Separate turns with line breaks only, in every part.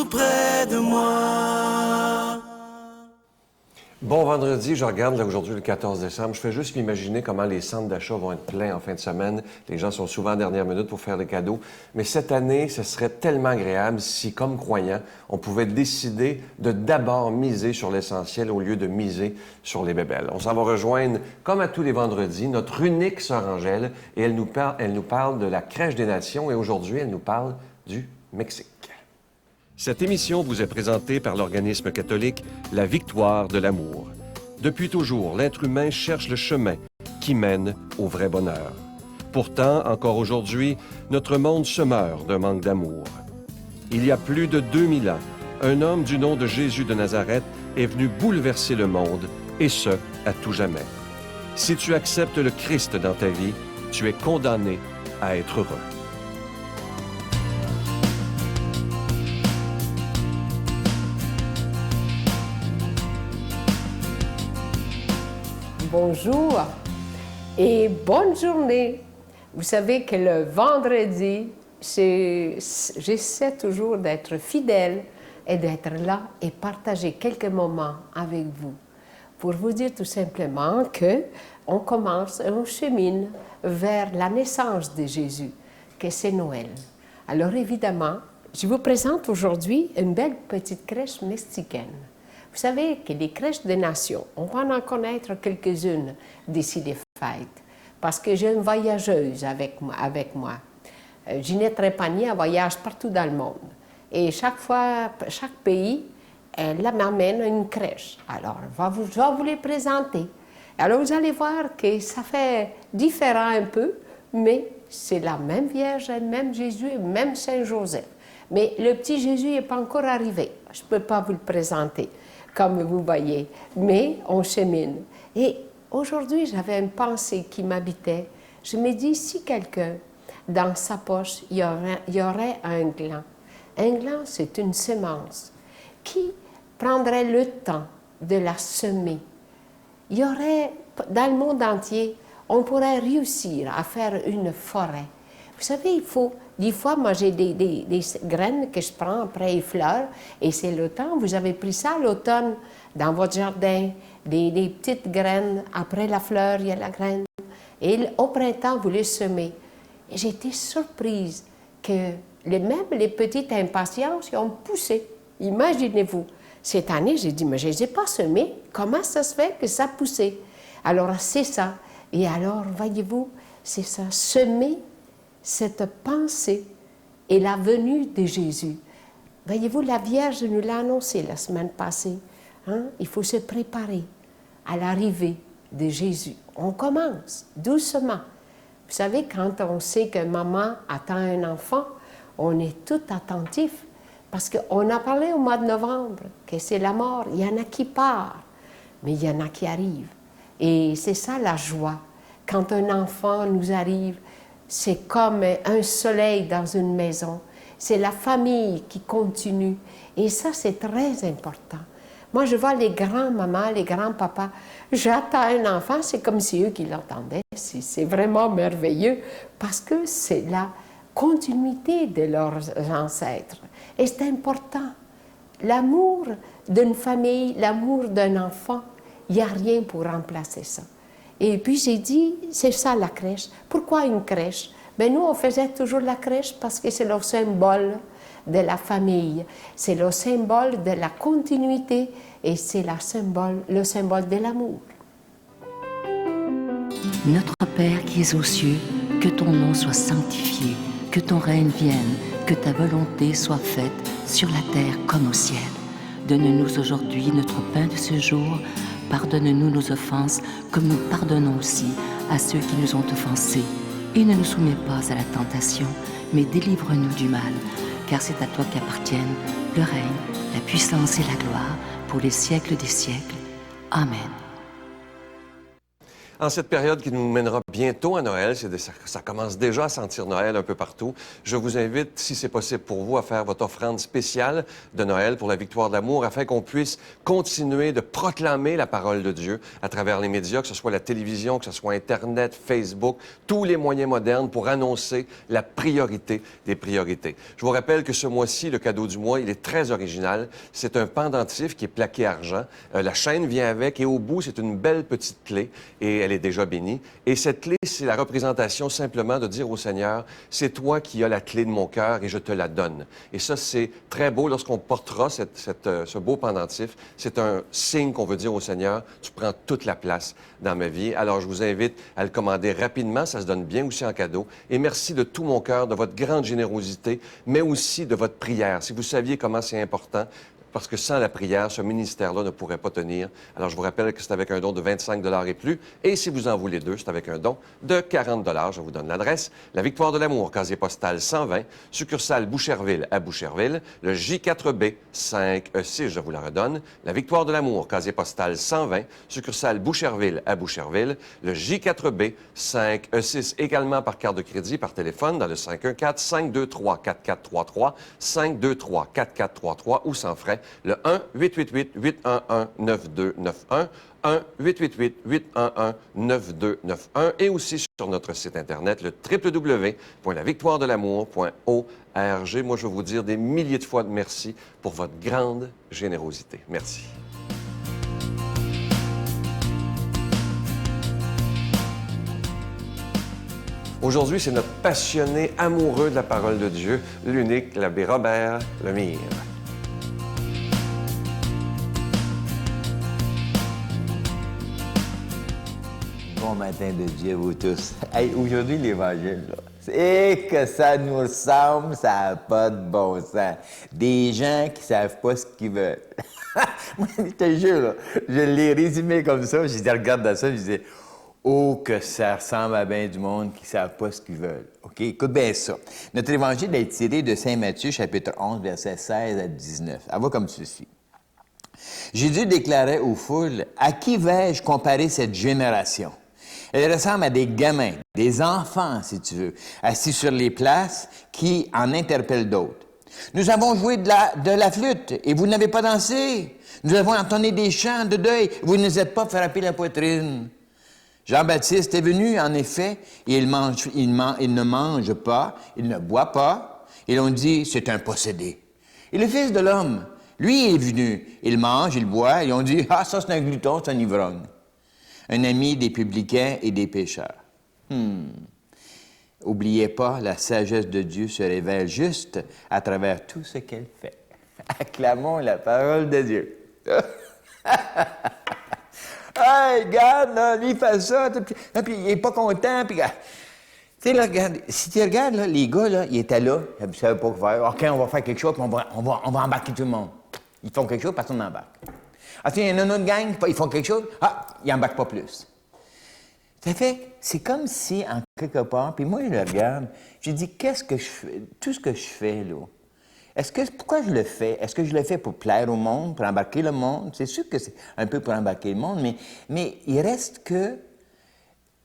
tout près de moi.
Bon vendredi, je regarde là aujourd'hui le 14 décembre. Je fais juste m'imaginer comment les centres d'achat vont être pleins en fin de semaine. Les gens sont souvent en dernière minute pour faire des cadeaux. Mais cette année, ce serait tellement agréable si, comme croyants, on pouvait décider de d'abord miser sur l'essentiel au lieu de miser sur les bébelles. On s'en va rejoindre, comme à tous les vendredis, notre unique sœur Angèle et elle nous parle de la crèche des nations et aujourd'hui, elle nous parle du Mexique. Cette émission vous est présentée par l'organisme catholique La Victoire de l'amour. Depuis toujours, l'être humain cherche le chemin qui mène au vrai bonheur. Pourtant, encore aujourd'hui, notre monde se meurt d'un manque d'amour. Il y a plus de 2000 ans, un homme du nom de Jésus de Nazareth est venu bouleverser le monde, et ce, à tout jamais. Si tu acceptes le Christ dans ta vie, tu es condamné à être heureux.
Bonjour et bonne journée. Vous savez que le vendredi, j'essaie toujours d'être fidèle et d'être là et partager quelques moments avec vous pour vous dire tout simplement que on commence et on chemine vers la naissance de Jésus, que c'est Noël. Alors évidemment, je vous présente aujourd'hui une belle petite crèche mexicaine. Vous savez que les crèches des nations, on va en connaître quelques-unes d'ici les fêtes, parce que j'ai une voyageuse avec moi. Ginette Trépanier, elle voyage partout dans le monde. Et chaque fois, chaque pays, elle m'amène à une crèche. Alors, je vais vous les présenter. Alors, vous allez voir que ça fait différent un peu, mais c'est la même Vierge, le même Jésus, le même Saint-Joseph. Mais le petit Jésus n'est pas encore arrivé. Je ne peux pas vous le présenter, comme vous voyez, mais on chemine. Et aujourd'hui, j'avais une pensée qui m'habitait. Je me dis, si quelqu'un, dans sa poche, il y aurait un gland. Un gland, c'est une semence qui prendrait le temps de la semer. Il y aurait, dans le monde entier, on pourrait réussir à faire une forêt. Vous savez, il faut, des fois, moi j'ai des graines que je prends après les fleurs, et c'est l'automne. Vous avez pris ça l'automne dans votre jardin, des petites graines. Après la fleur, il y a la graine. Et au printemps, vous les semez. Et j'ai été surprise que même les petites impatiences ont poussé. Imaginez-vous. Cette année, j'ai dit, mais je ne les ai pas semées. Comment ça se fait que ça a poussé? Alors, c'est ça. Et alors, voyez-vous, c'est ça, semer cette pensée et la venue de Jésus. Voyez-vous, la Vierge nous l'a annoncé la semaine passée. Hein? Il faut se préparer à l'arrivée de Jésus. On commence doucement. Vous savez, quand on sait que maman attend un enfant, on est tout attentif. Parce qu'on a parlé au mois de novembre que c'est la mort. Il y en a qui partent, mais il y en a qui arrivent. Et c'est ça la joie. Quand un enfant nous arrive, c'est comme un soleil dans une maison. C'est la famille qui continue. Et ça, c'est très important. Moi, je vois les grands-mamans, les grands-papas. J'attends un enfant, c'est comme si eux qui l'entendaient. C'est vraiment merveilleux parce que c'est la continuité de leurs ancêtres. Et c'est important. L'amour d'une famille, l'amour d'un enfant, il n'y a rien pour remplacer ça. Et puis j'ai dit, c'est ça la crèche. Pourquoi une crèche? Bien, nous, on faisait toujours la crèche parce que c'est le symbole de la famille, c'est le symbole de la continuité et c'est le symbole de l'amour.
Notre Père qui es aux cieux, que ton nom soit sanctifié, que ton règne vienne, que ta volonté soit faite sur la terre comme au ciel. Donne-nous aujourd'hui notre pain de ce jour. Pardonne-nous nos offenses, comme nous pardonnons aussi à ceux qui nous ont offensés. Et ne nous soumets pas à la tentation, mais délivre-nous du mal, car c'est à toi qu'appartiennent le règne, la puissance et la gloire, pour les siècles des siècles. Amen.
En cette période qui nous mènera bientôt à Noël, ça commence déjà à sentir Noël un peu partout, je vous invite, si c'est possible pour vous, à faire votre offrande spéciale de Noël pour la victoire de l'amour, afin qu'on puisse continuer de proclamer la parole de Dieu à travers les médias, que ce soit la télévision, que ce soit Internet, Facebook, tous les moyens modernes pour annoncer la priorité des priorités. Je vous rappelle que ce mois-ci, le cadeau du mois, il est très original. C'est un pendentif qui est plaqué argent. La chaîne vient avec et au bout, c'est une belle petite clé et elle est déjà bénie. Et cette clé, c'est la représentation simplement de dire au Seigneur, c'est toi qui as la clé de mon cœur et je te la donne. Et ça, c'est très beau lorsqu'on portera ce beau pendentif. C'est un signe qu'on veut dire au Seigneur, tu prends toute la place dans ma vie. Alors, je vous invite à le commander rapidement. Ça se donne bien aussi en cadeau. Et merci de tout mon cœur, de votre grande générosité, mais aussi de votre prière. Si vous saviez comment c'est important, parce que sans la prière, ce ministère-là ne pourrait pas tenir. Alors, je vous rappelle que c'est avec un don de 25 $ et plus. Et si vous en voulez deux, c'est avec un don de 40 $. Je vous donne l'adresse. La Victoire de l'amour, casier postal 120, succursale Boucherville à Boucherville. Le J4B 5E6, je vous la redonne. La Victoire de l'amour, casier postal 120, succursale Boucherville à Boucherville. Le J4B 5E6, également par carte de crédit, par téléphone, dans le 514-523-4433, 523-4433 ou sans frais. Le 1-888-811-9291, 1-888-811-9291 et aussi sur notre site Internet, le www.lavictoiredelamour.org. Moi, je veux vous dire des milliers de fois de merci pour votre grande générosité. Merci. Aujourd'hui, c'est notre passionné amoureux de la parole de Dieu, l'unique, l'abbé Robert Lemire.
Bon matin de Dieu à vous tous. Hey, aujourd'hui, l'Évangile, là, c'est que ça nous ressemble, ça n'a pas de bon sens. Des gens qui ne savent pas ce qu'ils veulent. Moi, je te jure, là, je l'ai résumé comme ça, je regarde ça, je disais, oh, que ça ressemble à bien du monde qui ne savent pas ce qu'ils veulent. OK? Écoute bien ça. Notre Évangile est tiré de Saint Matthieu, chapitre 11, versets 16 à 19. Elle va comme ceci. Jésus déclarait aux foules, « À qui vais-je comparer cette génération? » Elle ressemble à des gamins, des enfants, si tu veux, assis sur les places qui en interpellent d'autres. « Nous avons joué de la flûte et vous n'avez pas dansé. Nous avons entonné des chants de deuil, vous ne vous êtes pas frappé la poitrine. » Jean-Baptiste est venu, en effet, et il ne mange pas, il ne boit pas, et l'on dit, c'est un possédé. Et le Fils de l'homme, lui est venu, il mange, il boit, et on dit, ah, ça c'est un glouton, c'est un ivrogne. Un ami des publicains et des pécheurs. Oubliez pas, la sagesse de Dieu se révèle juste à travers tout ce qu'elle fait. Acclamons la parole de Dieu. Hey, regarde, là, lui, il fait ça, puis il est pas content, puis... Tu sais, là, regarde, si tu regardes, là, les gars, là, ils étaient là, ils ne savaient pas quoi faire. OK, on va faire quelque chose, puis on va embarquer tout le monde. Ils font quelque chose, personne n'embarque. Ah, tu sais, il y en a une autre gang, ils font quelque chose, ah, ils n'embarquent pas plus. Ça fait, c'est comme si, en quelque part, puis moi, je le regarde, je dis, qu'est-ce que je fais, tout ce que je fais, là, pourquoi je le fais? Est-ce que je le fais pour plaire au monde, pour embarquer le monde? C'est sûr que c'est un peu pour embarquer le monde, mais il reste que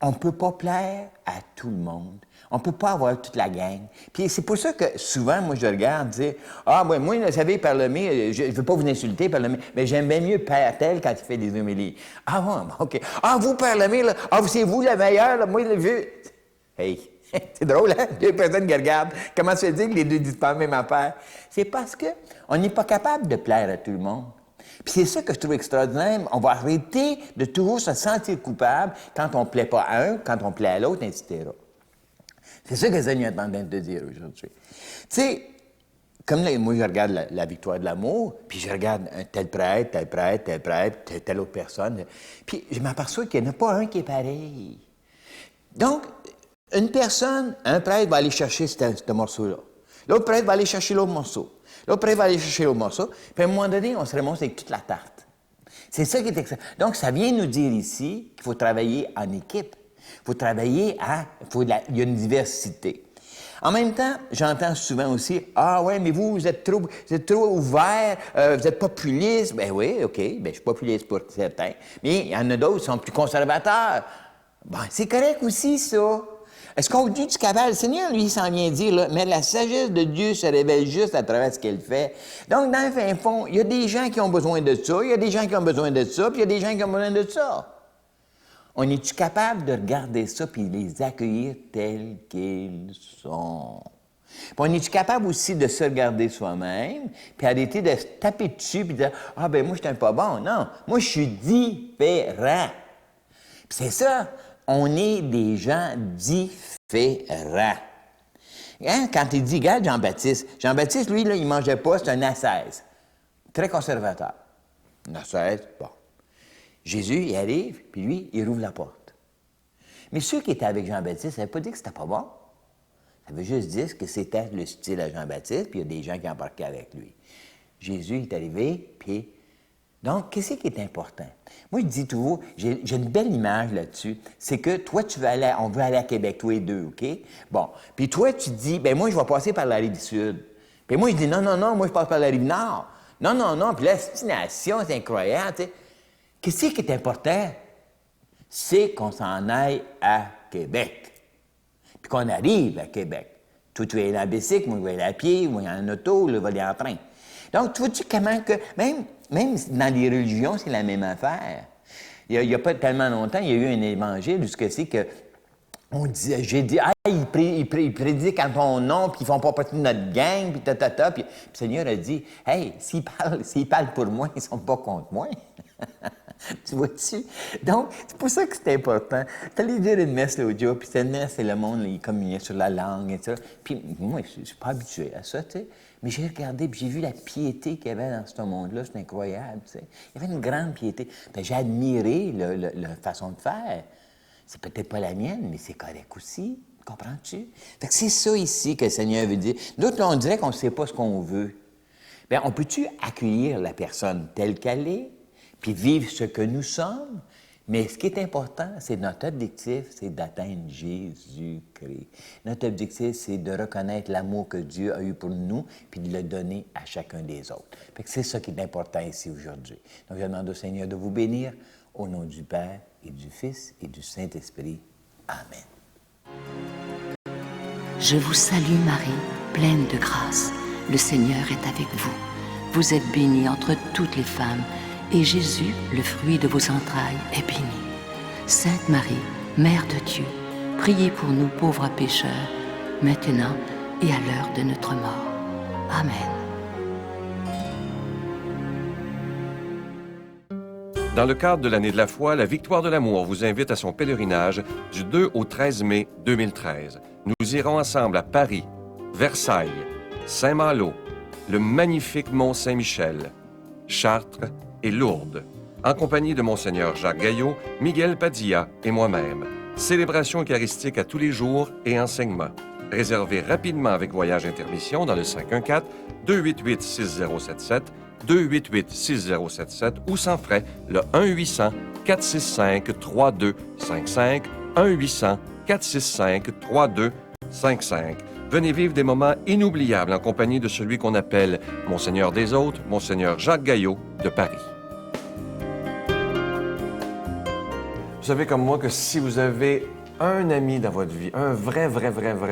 on ne peut pas plaire à tout le monde. On ne peut pas avoir toute la gang. Puis c'est pour ça que souvent, moi, je regarde, dire, ah, ben, moi, vous savez, Père Lemire, je ne veux pas vous insulter, Père Lemire, mais j'aime bien mieux Père tel quand il fait des homélies. Ah, bon, OK. Ah, vous, Père Lemire, là, ah, c'est vous le meilleur, là, moi, le vieux. Hey! C'est drôle, hein? Deux personnes qui regardent. Comment se fait-il que les deux disent pas la même affaire? C'est parce qu'on n'est pas capable de plaire à tout le monde. Puis c'est ça que je trouve extraordinaire. On va arrêter de toujours se sentir coupable quand on ne plaît pas à un, quand on plaît à l'autre, etc. C'est ça que le Seigneur est en train de te dire aujourd'hui. Tu sais, comme là, moi, je regarde la victoire de l'amour, puis je regarde un tel prêtre, telle autre personne, puis je m'aperçois qu'il n'y en a pas un qui est pareil. Donc, une personne, un prêtre va aller chercher ce morceau-là. L'autre prêtre va aller chercher l'autre morceau. L'autre prêtre va aller chercher l'autre morceau. Puis à un moment donné, on se remonte avec toute la tarte. C'est ça qui est excellent. Donc, ça vient nous dire ici qu'il faut travailler en équipe. Il faut travailler il y a une diversité. En même temps, j'entends souvent aussi, « Ah ouais, mais vous êtes trop ouvert, vous êtes populiste. » Ben oui, OK, ben je suis populiste pour certains. Mais il y en a d'autres qui sont plus conservateurs. Ben, c'est correct aussi, ça. Est-ce qu'on dit du capable? Le Seigneur, lui, il s'en vient dire, là, mais la sagesse de Dieu se révèle juste à travers ce qu'elle fait. Donc, dans le fin fond, il y a des gens qui ont besoin de ça, il y a des gens qui ont besoin de ça, puis il y a des gens qui ont besoin de ça. On est-tu capable de regarder ça puis les accueillir tels qu'ils sont? Puis on est-tu capable aussi de se regarder soi-même, puis arrêter de se taper dessus puis de dire « Ah, ben moi, je suis un pas bon. » Non, moi, je suis différent. Puis c'est ça, on est des gens différents. Hein? Quand il dit, regarde Jean-Baptiste, lui, là, il ne mangeait pas, c'est un ascèse. Très conservateur. Un ascèse, bon. Jésus, il arrive, puis lui, il rouvre la porte. Mais ceux qui étaient avec Jean-Baptiste, ça ne veut pas dire que c'était pas bon. Ça veut juste dire que c'était le style à Jean-Baptiste, puis il y a des gens qui embarquaient avec lui. Jésus est arrivé, puis... Donc, qu'est-ce qui est important? Moi, je dis toujours, j'ai une belle image là-dessus, c'est que toi, on veut aller à Québec, tous les deux, OK? Bon, puis toi, tu dis, ben moi, je vais passer par la Rive-Sud. Puis moi, je dis, non, moi, je passe par la Rive-Nord. Non, puis la destination, c'est incroyable, tu sais. Qu'est-ce qui est important? C'est qu'on s'en aille à Québec. Puis qu'on arrive à Québec. Toi, tu vas aller en bicycle, moi, je vais aller à pied, moi, en auto, là, je vais aller en train. Donc, tu vois-tu comment que... Même dans les religions, c'est la même affaire. Il n'y a pas tellement longtemps, il y a eu un évangile où c'est que... J'ai dit, ils prédiquent en ton nom, puis ils font pas partie de notre gang, puis puis le Seigneur a dit, hey, s'ils parlent pour moi, ils sont pas contre moi. Tu vois-tu? Donc, c'est pour ça que c'est important. Tu allais dire une messe l'autre jour, puis cette messe, c'est le monde, il communiait sur la langue, et ça. Puis moi, je suis pas habitué à ça, tu sais. Mais j'ai regardé, puis j'ai vu la piété qu'il y avait dans ce monde-là. C'est incroyable, tu sais. Il y avait une grande piété. Puis j'ai admiré la façon de faire. C'est peut-être pas la mienne, mais c'est correct aussi. Comprends-tu? Fait que c'est ça ici que le Seigneur veut dire. D'autres, on dirait qu'on ne sait pas ce qu'on veut. Bien, on peut-tu accueillir la personne telle qu'elle est, puis vivre ce que nous sommes? Mais ce qui est important, c'est notre objectif, c'est d'atteindre Jésus-Christ. Notre objectif, c'est de reconnaître l'amour que Dieu a eu pour nous, puis de le donner à chacun des autres. Fait que c'est ça qui est important ici aujourd'hui. Donc, je demande au Seigneur de vous bénir, au nom du Père et du Fils et du Saint-Esprit. Amen.
Je vous salue Marie, pleine de grâce. Le Seigneur est avec vous. Vous êtes bénie entre toutes les femmes, et Jésus, le fruit de vos entrailles, est béni. Sainte Marie, Mère de Dieu, priez pour nous pauvres pécheurs, maintenant et à l'heure de notre mort. Amen.
Dans le cadre de l'année de la foi, la Victoire de l'amour vous invite à son pèlerinage du 2 au 13 mai 2013. Nous irons ensemble à Paris, Versailles, Saint-Malo, le magnifique Mont-Saint-Michel, Chartres et Lourdes, en compagnie de Monseigneur Jacques Gaillot, Miguel Padilla et moi-même. Célébration eucharistique à tous les jours et enseignement. Réservez rapidement avec Voyage Intermission dans le 514-288-6077, 288-6077 ou sans frais le 1-800-465-3255, 1-800-465-3255. Venez vivre des moments inoubliables en compagnie de celui qu'on appelle Monseigneur des Autres, Monseigneur Jacques Gaillot de Paris. Vous savez comme moi que si vous avez un ami dans votre vie, un vrai,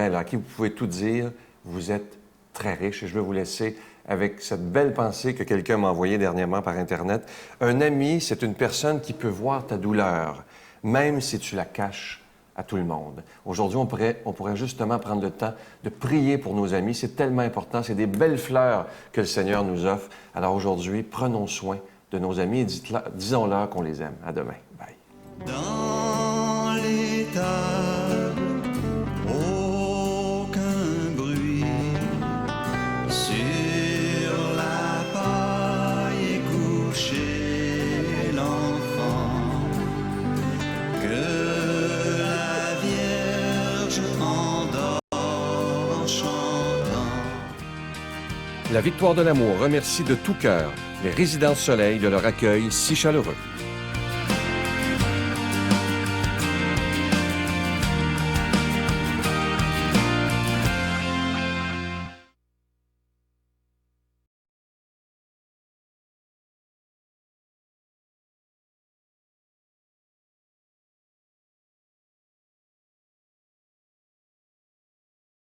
là, à qui vous pouvez tout dire, vous êtes très riche. Et je vais vous laisser avec cette belle pensée que quelqu'un m'a envoyée dernièrement par Internet. Un ami, c'est une personne qui peut voir ta douleur, même si tu la caches à tout le monde. Aujourd'hui, on pourrait justement prendre le temps de prier pour nos amis. C'est tellement important. C'est des belles fleurs que le Seigneur nous offre. Alors aujourd'hui, prenons soin de nos amis et disons-leur qu'on les aime. À demain. Bye.
Dans les tables, aucun bruit. Sur la paille est couché l'enfant que la Vierge endort en chantant.
La Victoire de l'amour remercie de tout cœur les Résidences Soleil de leur accueil si chaleureux.